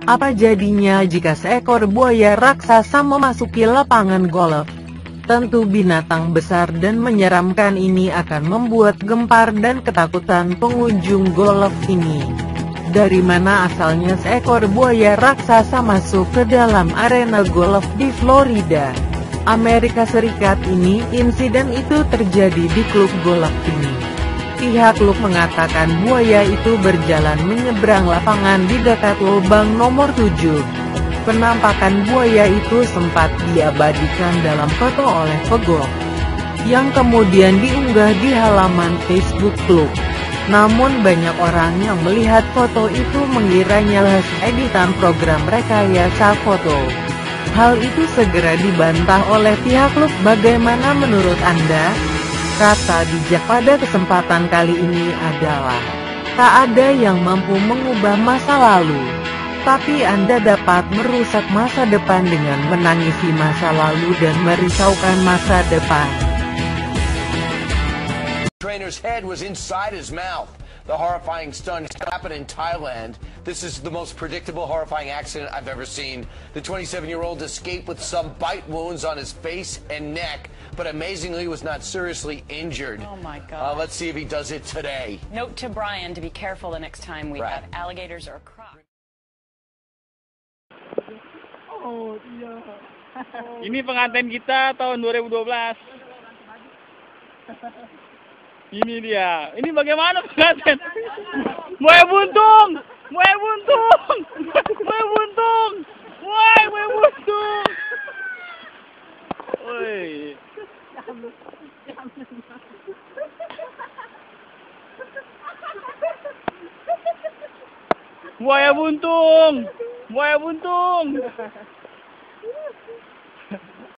Apa jadinya jika seekor buaya raksasa memasuki lapangan golf? Tentu binatang besar dan menyeramkan ini akan membuat gempar dan ketakutan pengunjung golf ini. Dari mana asalnya seekor buaya raksasa masuk ke dalam arena golf di Florida, Amerika Serikat ini? Insiden itu terjadi di klub golf ini. Pihak klub mengatakan buaya itu berjalan menyeberang lapangan di dekat lubang nomor 7. Penampakan buaya itu sempat diabadikan dalam foto oleh pegolf, yang kemudian diunggah di halaman Facebook klub. Namun banyak orang yang melihat foto itu mengiranya hasil editan program rekayasa foto. Hal itu segera dibantah oleh pihak klub. Bagaimana menurut Anda? Kata bijak pada kesempatan kali ini adalah, tak ada yang mampu mengubah masa lalu, tapi Anda dapat merusak masa depan dengan menangisi masa lalu dan merisaukan masa depan. Trainer's head was inside his mouth. The horrifying stunt happened in Thailand. This is the most predictable, horrifying accident I've ever seen. The 27-year-old escaped with some bite wounds on his face and neck, but amazingly was not seriously injured. Oh my God. Let's see if he does it today. Note to Brian to be careful the next time we have alligators or crocs. Oh iya. Ini pengantin kita tahun 2012. Ini dia. Ini bagaimana pengantin? Buaya buntung! Buaya buntung! Buaya buntung! Buaya buntung! Woi. Buaya buntung! Buaya buntung!